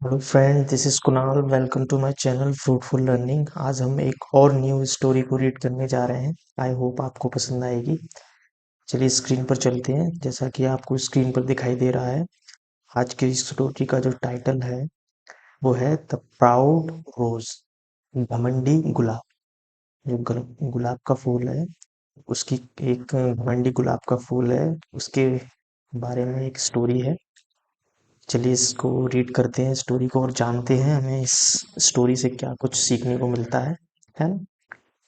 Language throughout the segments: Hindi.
Hello friend, this is Kunal. Welcome to my channel fruitful learning. आज हम एक और न्यू स्टोरी को रीड करने जा रहे हैं। आई होप आपको पसंद आएगी। चलिए स्क्रीन पर चलते हैं। जैसा कि आपको स्क्रीन पर दिखाई दे रहा है, आज की स्टोरी का जो टाइटल है वो है द प्राउड रोज, घमंडी गुलाब। जो गुलाब का फूल है, उसकी एक घमंडी गुलाब का फूल है, उसके बारे में एक स्टोरी है। चलिए इसको रीड करते हैं, स्टोरी को, और जानते हैं हमें इस स्टोरी से क्या कुछ सीखने को मिलता है ना?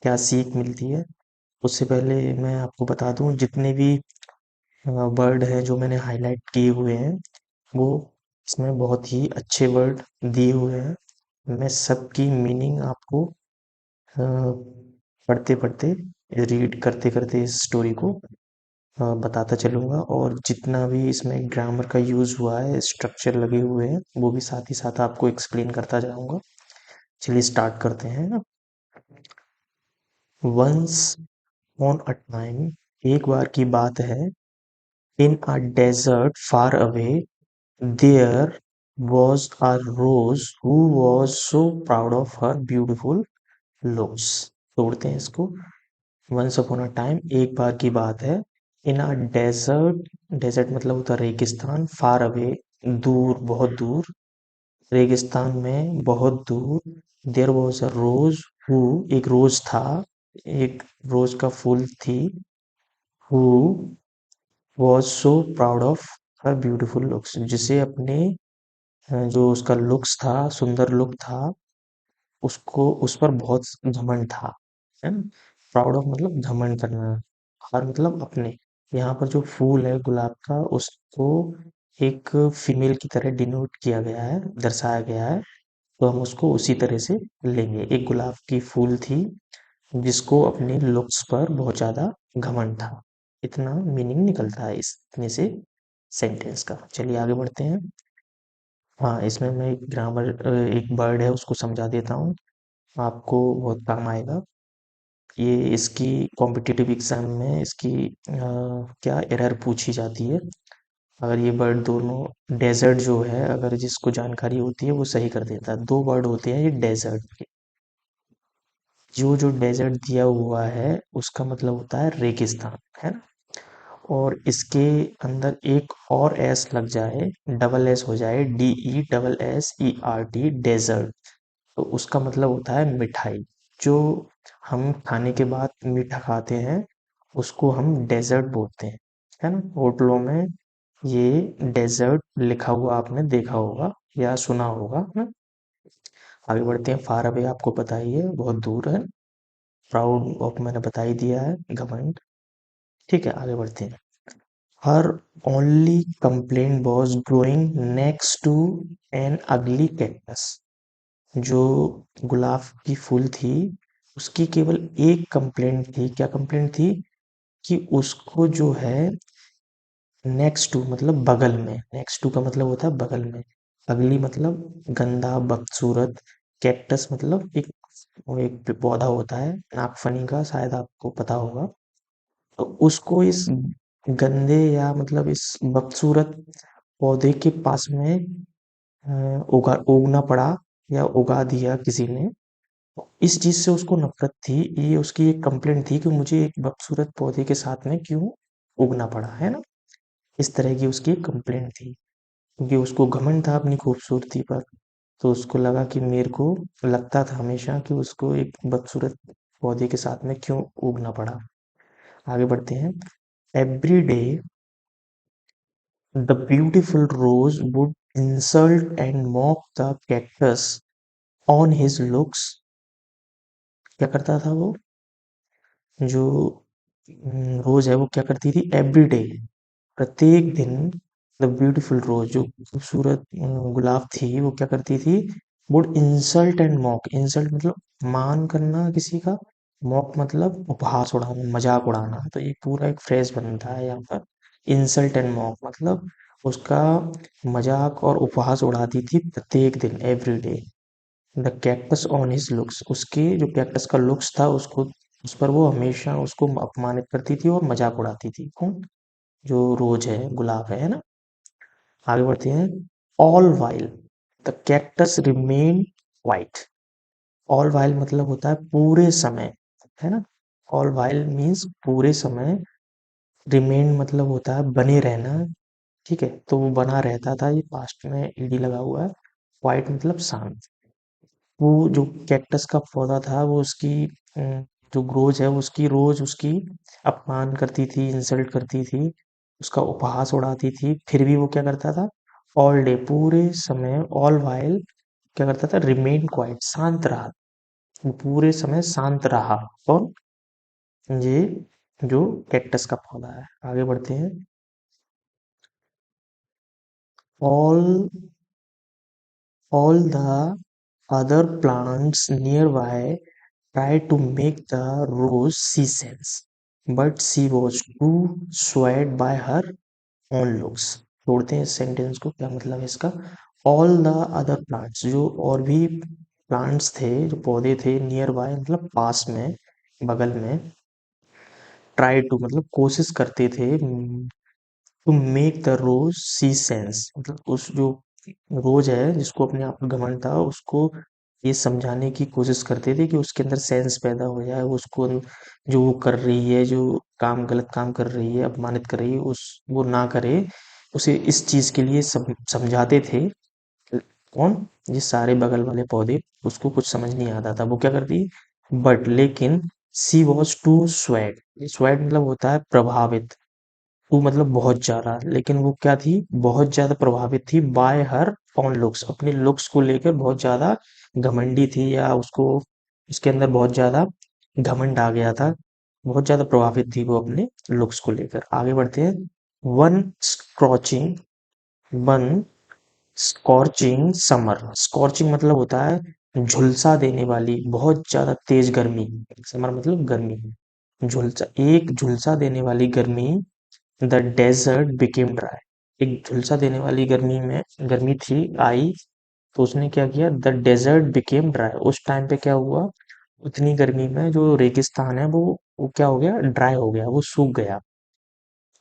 क्या सीख मिलती है। उससे पहले मैं आपको बता दूं, जितने भी वर्ड हैं जो मैंने हाईलाइट किए हुए हैं, वो इसमें बहुत ही अच्छे वर्ड दिए हुए हैं। मैं सबकी मीनिंग आपको पढ़ते पढ़ते, रीड करते करते इस स्टोरी को बताता चलूँगा, और जितना भी इसमें ग्रामर का यूज़ हुआ है, स्ट्रक्चर लगे हुए हैं, वो भी साथ ही साथ आपको एक्सप्लेन करता जाऊँगा। चलिए स्टार्ट करते हैं ना। वंस ऑन अ टाइम, एक बार की बात है, in a desert far away, there was a rose who was so proud of her beautiful looks। तोड़ते हैं इसको। वंस अपॉन अ टाइम, एक बार की बात है, इन अ डेजर्ट, डेजर्ट मतलब होता है रेगिस्तान, फार अवे दूर, बहुत दूर, रेगिस्तान में बहुत दूर, there was a rose who, एक रोज था, एक रोज का फूल थी, who was so proud of her beautiful looks, जिसे अपने जो उसका लुक्स था, सुंदर लुक था, उसको उस पर बहुत घमंड था, है ना? प्राउड ऑफ मतलब घमंड करना, और मतलब अपने, यहाँ पर जो फूल है गुलाब का, उसको एक फीमेल की तरह डिनोट किया गया है, दर्शाया गया है। तो हम उसको उसी तरह से लेंगे। एक गुलाब की फूल थी जिसको अपने लुक्स पर बहुत ज्यादा घमंड था। इतना मीनिंग निकलता है इसमें से, सेंटेंस का। चलिए आगे बढ़ते हैं। हाँ, इसमें मैं एक ग्रामर, एक वर्ड है उसको समझा देता हूँ, आपको बहुत काम आएगा ये। इसकी कॉम्पिटिटिव एग्जाम में इसकी क्या एरर पूछी जाती है। अगर ये वर्ड दोनों, डेजर्ट जो है, अगर जिसको जानकारी होती है वो सही कर देता है। दो वर्ड होते हैं ये डेजर्ट के। जो जो डेजर्ट दिया हुआ है उसका मतलब होता है रेगिस्तान, है ना? और इसके अंदर एक और एस लग जाए, डबल एस हो जाए, DESSERT, डेजर्ट, तो उसका मतलब होता है मिठाई। जो हम खाने के बाद मीठा खाते हैं, उसको हम डेजर्ट बोलते हैं, है ना? होटलों में ये डेजर्ट लिखा हुआ आपने देखा होगा या सुना होगा ना। आगे बढ़ते हैं। फार अवे आपको पता ही है, बहुत दूर है। प्राउड ऑफ मैंने बता ही दिया है, घमंड। ठीक है, आगे बढ़ते हैं। Her only complaint was growing next to an ugly cactus. जो गुलाब की फूल थी, उसकी केवल एक कंप्लेंट थी। क्या कंप्लेंट थी? कि उसको जो है, नेक्स्ट टू मतलब बगल में, नेक्स्ट टू का मतलब होता है बगल में, अगली मतलब गंदा, बदसूरत, कैक्टस मतलब एक, वो एक पौधा होता है नागफनी का, शायद आपको पता होगा। तो उसको इस गंदे या मतलब इस बदसूरत पौधे के पास में उगना पड़ा, या उगा दिया किसी ने। इस चीज से उसको नफरत थी। ये उसकी एक कंप्लेंट थी कि मुझे एक खूबसूरत पौधे के साथ में क्यों उगना पड़ा, है ना? इस तरह की उसकी एक कंप्लेंट थी, क्योंकि उसको घमंड था अपनी खूबसूरती पर। तो उसको लगा कि मेरे को लगता था हमेशा कि उसको एक बदसूरत पौधे के साथ में क्यों उगना पड़ा। आगे बढ़ते हैं। Every day the beautiful rose would insult and mock the cactus on his looks. क्या करता था वो? जो रोज है वो क्या करती थी? एवरी डे, प्रत्येक दिन, द ब्यूटीफुल रोज, जो खूबसूरत गुलाब थी, वो क्या करती थी? Would insult and mock. Insult मतलब मान करना किसी का, मॉक मतलब उपहास उड़ाना, मजाक उड़ाना। तो ये पूरा एक फ्रेज बनता है यहाँ पर। इंसल्ट एंड मॉक मतलब उसका मजाक और उपहास उड़ाती थी प्रत्येक दिन, every day. The cactus on his looks, उसके जो कैक्टस का लुक्स था, उसको, उस पर वो हमेशा उसको अपमानित करती थी और मजाक उड़ाती थी। कौन? जो रोज है, गुलाब है ना? आगे बढ़ते हैं। All while, the cactus remain quite. All while मतलब होता है पूरे समय, है ना। ऑल वाइल मीन्स पूरे समय, रिमेन मतलब होता है बने रहना, ठीक है। तो वो बना रहता था, ये पास्ट में ईडी लगा हुआ है। क्वाइट मतलब शांत। वो जो कैक्टस का पौधा था वो उसकी जो ग्रोज है उसकी रोज उसकी अपमान करती थी, इंसल्ट करती थी, उसका उपहास उड़ाती थी, फिर भी वो क्या करता था, ऑल डे पूरे समय, ऑल वाइल क्या करता था, रिमेन क्वाइट शांत रहा। वो पूरे समय शांत रहा। कौन? ये जो कैक्टस का पौधा है। आगे बढ़ते हैं। All all the other plants nearby tried to make the rose see sense, but she was too swayed by her own looks. छोड़ते हैं इस सेंटेंस को, क्या मतलब है इसका। ऑल द अदर प्लांट्स, जो और भी प्लांट्स थे, जो पौधे थे, नियर बाय मतलब पास में, बगल में, ट्राई टू मतलब कोशिश करते थे, to make the rose see sense मतलब उस जो रोज है जिसको अपने आप में घमंड था उसको ये समझाने की कोशिश करते थे कि उसके अंदर सेंस पैदा हो जाए, वो उसको जो वो कर रही है, जो काम गलत काम कर रही है, अपमानित कर रही है, उस वो ना करे, उसे इस चीज के लिए समझाते थे। कौन? ये सारे बगल वाले पौधे। उसको कुछ समझ नहीं आता था, वो क्या करती, बट लेकिन सी वॉज टू स्वैग। स्वैग मतलब होता है प्रभावित, टू मतलब बहुत ज्यादा, लेकिन वो क्या थी, बहुत ज्यादा प्रभावित थी बाय हर ऑन लुक्स, अपने लुक्स को लेकर बहुत ज्यादा घमंडी थी, या उसको उसके अंदर बहुत ज्यादा घमंड आ गया था, बहुत ज्यादा प्रभावित थी वो अपने लुक्स को लेकर। आगे बढ़ते हैं। One scorching one scorching summer. Scorching मतलब होता है झुलसा देने वाली, बहुत ज्यादा तेज गर्मी। समर मतलब गर्मी, झुलसा, एक झुलसा देने वाली गर्मी। The desert became dry. एक झुलसा देने वाली गर्मी में गर्मी थी आई, तो उसने क्या किया, द डेजर्ट बिकेम ड्राई। उस टाइम पे क्या हुआ, उतनी गर्मी में जो रेगिस्तान है वो क्या हो गया, ड्राई हो गया, वो सूख गया।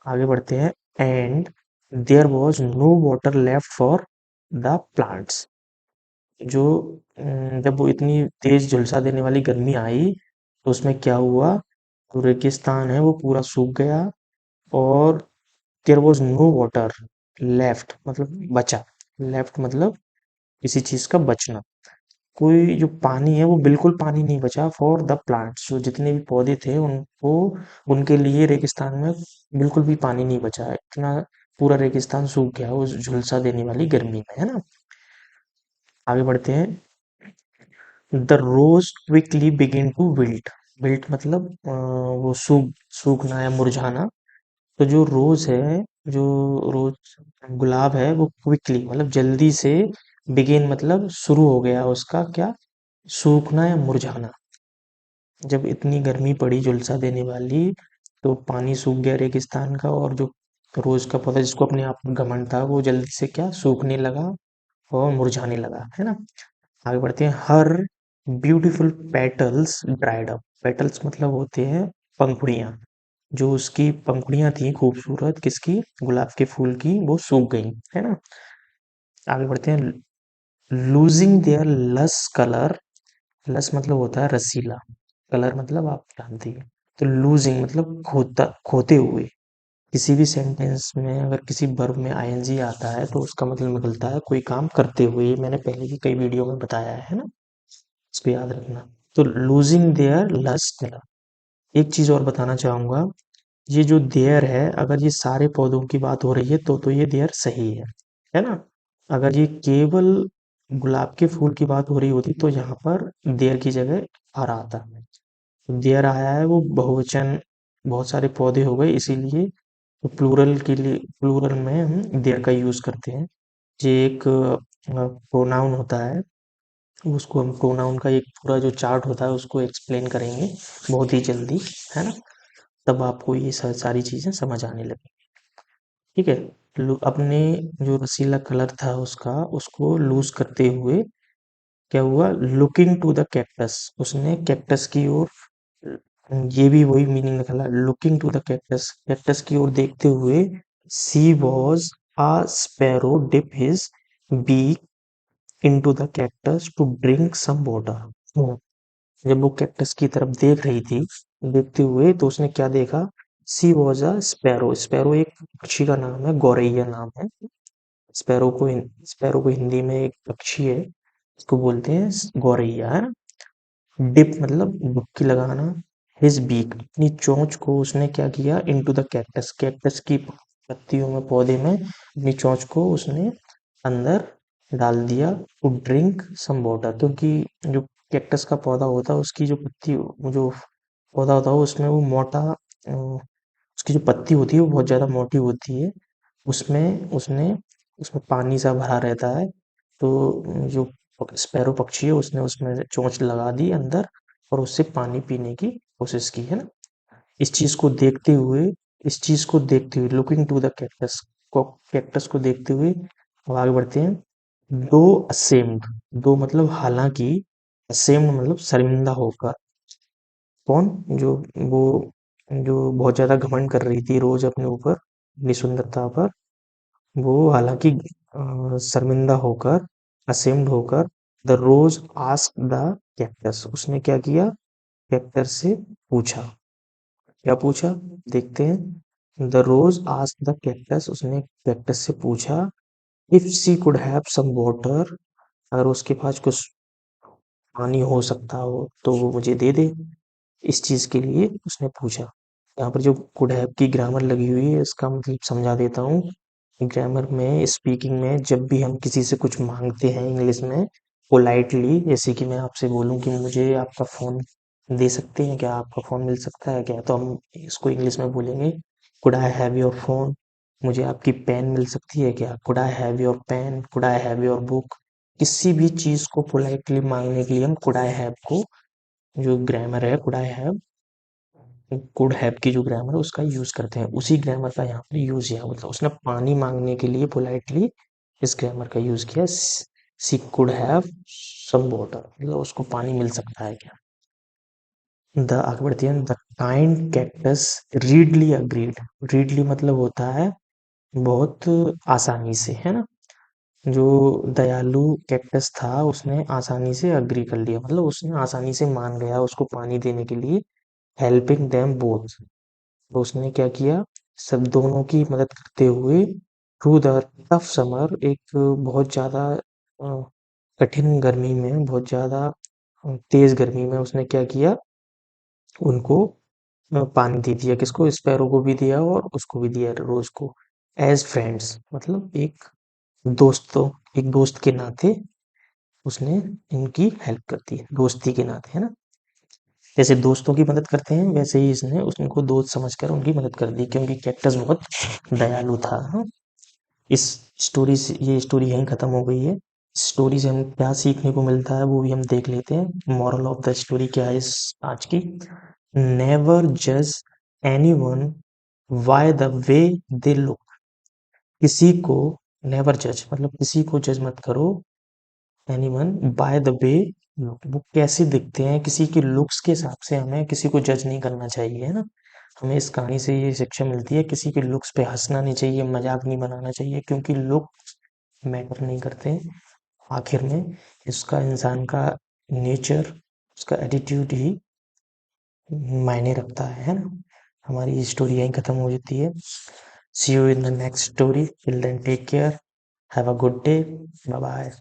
आगे बढ़ते हैं। And there was no water left for the plants. जो जब वो इतनी तेज झुलसा देने वाली गर्मी आई, तो उसमें क्या हुआ, तो रेगिस्तान है वो पूरा सूख गया, और there was no water left मतलब बचा, लेफ्ट मतलब किसी चीज का बचना, कोई जो पानी है वो बिल्कुल पानी नहीं बचा फॉर द प्लांट्स, जो जितने भी पौधे थे उनको, उनके लिए रेगिस्तान में बिल्कुल भी पानी नहीं बचा, इतना पूरा रेगिस्तान सूख गया उस झुलसा देने वाली गर्मी में, है ना। आगे बढ़ते हैं। The rose quickly begin to wilt. Wilt मतलब वो सूखना या मुरझाना। तो जो रोज है, जो रोज गुलाब है, वो क्विकली मतलब जल्दी से, बिगिन मतलब शुरू हो गया उसका क्या, सूखना या मुरझाना। जब इतनी गर्मी पड़ी झुलसा देने वाली, तो पानी सूख गया रेगिस्तान का, और जो रोज का पौधा जिसको अपने आप में घमंड था वो जल्दी से क्या सूखने लगा और मुरझाने लगा, है ना। आगे बढ़ते हैं। हर beautiful petals dried up. Petals मतलब होते हैं पंखुड़ियाँ। जो उसकी पंखुड़ियाँ थी खूबसूरत, किसकी, गुलाब के फूल की, वो सूख गई, है ना। आगे बढ़ते हैं। लूजिंग देयर लस कलर। लस मतलब होता है रसीला, कलर मतलब आप जानते हैं। तो लूजिंग मतलब खोते हुए। किसी भी सेंटेंस में अगर किसी वर्ब में आईएनजी आता है तो उसका मतलब निकलता है कोई काम करते हुए। ये मैंने पहले की कई वीडियो में बताया है ना, इसको याद रखना। तो लूजिंग देयर लस्ट कलर। एक चीज और बताना चाहूंगा, ये जो देयर है, अगर ये सारे पौधों की बात हो रही है तो ये देयर सही है ना। अगर ये केवल गुलाब के फूल की बात हो रही होती तो यहाँ पर देयर की जगह आर आता। देयर आया है वो बहुवचन, बहुत सारे पौधे हो गए इसीलिए, तो प्लूरल के लिए, प्लूरल में हम देयर का यूज करते हैं। ये एक प्रोनाउन होता है, उसको हम प्रोनाउन का एक पूरा जो चार्ट होता है उसको एक्सप्लेन करेंगे बहुत ही जल्दी, है ना। तब आपको ये सारी चीजें समझ आने लगी। ठीक है। अपने जो रसीला कलर था उसका, उसको लूज करते हुए क्या हुआ, लुकिंग टू द कैक्टस, उसने कैक्टस की ओर, ये भी वही मीनिंग निकला, looking to the cactus, cactus की ओर देखते हुए। She was a sparrow dip his beak into the cactus to drink some water. जब वो कैक्टस की तरफ देख रही थी, देखते हुए, तो उसने क्या देखा? सी वॉज अ स्पैरो। स्पैरो एक पक्षी का नाम है, गौरैया नाम है। स्पैरो को हिंदी में एक पक्षी है, इसको बोलते हैं गौरैया, है ना। डिप मतलब डुबकी लगाना। हिज बीक, अपनी चोंच को उसने क्या किया? इनटू द कैक्टस, कैक्टस की पत्तियों में, पौधे में अपनी चोंच को उसने अंदर डाल दिया। टू ड्रिंक सम वाटर, क्योंकि जो कैक्टस का पौधा होता है, उसकी जो पत्ती, वो जो पौधा होता है, उसमें वो मोटा, उसकी जो पत्ती होती है वो बहुत ज्यादा मोटी होती है। उसमें उसने उसमें पानी सा भरा रहता है। तो जो स्पैरो पक्षी है, उसने उसमें चोंच लगा दी अंदर, और उससे पानी पीने की कोशिश की, है ना। इस चीज को देखते हुए इस चीज को देखते हुए, लुकिंग टू द कैक्टस, को कैक्टस को देखते हुए अब आगे बढ़ते हैं। दो असेम्ड, दो मतलब हालांकि, असेम्ड मतलब शर्मिंदा होकर। कौन? जो वो जो बहुत ज्यादा घमंड कर रही थी रोज अपने ऊपर, अपनी सुंदरता पर, वो हालांकि शर्मिंदा होकर, असेम्ड होकर, the rose ask the cactus, उसने क्या किया? कैक्टस से पूछा। क्या पूछा? देखते हैं। The rose ask the cactus, उसने कैक्टस से पूछा, if she could have some water, अगर उसके पास कुछ पानी हो सकता हो तो वो मुझे दे दे। इस चीज के लिए उसने पूछा। यहाँ पर जो कुड हैव की ग्रामर लगी हुई है, इसका मतलब समझा देता हूँ। ग्रामर में, स्पीकिंग में, जब भी हम किसी से कुछ मांगते हैं इंग्लिश में पोलाइटली, जैसे कि मैं आपसे बोलूं कि मुझे आपका फोन दे सकते हैं क्या, आपका फोन मिल सकता है क्या, तो हम इसको इंग्लिश में बोलेंगे, could I have your phone, मुझे आपकी पेन मिल सकती है क्या, could I have your pen, could I have your book. किसी भी चीज को पोलाइटली मांगने के लिए हम कुड आई हैव को, जो ग्रामर है कुड हैव की जो ग्रामर है उसका यूज करते हैं। उसी ग्रामर का यहाँ पे यूज किया, मतलब उसने पानी मांगने के लिए पोलाइटली इस ग्रामर का यूज किया। सी कुड हैव सम वाटर, मतलब उसको पानी मिल सकता है क्या। द आगे बढ़ती है। The kind cactus readily agreed. Readily मतलब होता है बहुत आसानी से, है ना। जो दयालु कैक्टस था, उसने आसानी से अग्री कर लिया, मतलब उसने आसानी से मान गया उसको पानी देने के लिए। हेल्पिंग देम बोथ, तो उसने क्या किया? सब दोनों की मदद करते हुए, थ्रू द टफ समर, एक बहुत ज्यादा कठिन गर्मी में, बहुत ज्यादा तेज गर्मी में, उसने क्या किया? उनको पानी दे दिया। किसको? स्पैरो को भी दिया और उसको भी दिया, रोज को। एज फ्रेंड्स मतलब दोस्तों एक दोस्त के नाते उसने इनकी हेल्प कर दी, दोस्ती के नाते, है ना। जैसे दोस्तों की मदद करते हैं, वैसे ही इसने उनको दोस्त समझकर उनकी मदद कर दी, क्योंकि कैक्टस बहुत दयालु था, हाँ? इस स्टोरी से, ये स्टोरी यहीं खत्म हो गई है। स्टोरी से हम क्या सीखने को मिलता है वो भी हम देख लेते हैं। मॉरल ऑफ द स्टोरी क्या है इस आज की? नेवर जज any one by the way they look. किसी को, नेवर जज मतलब किसी को जज मत करो, anyone by the way look, वो कैसे दिखते हैं, किसी की लुक्स के हिसाब से हमें किसी को जज नहीं करना चाहिए, है ना। हमें इस कहानी से ये शिक्षा मिलती है, किसी के लुक्स पे हंसना नहीं चाहिए, मजाक नहीं बनाना चाहिए, क्योंकि लुक्स मैटर नहीं करते। आखिर में इसका इंसान का नेचर, उसका एटीट्यूड ही मायने रखता है ना। हमारी स्टोरी यहीं खत्म हो जाती है। See you in the next story, till then take care, have a good day, bye bye.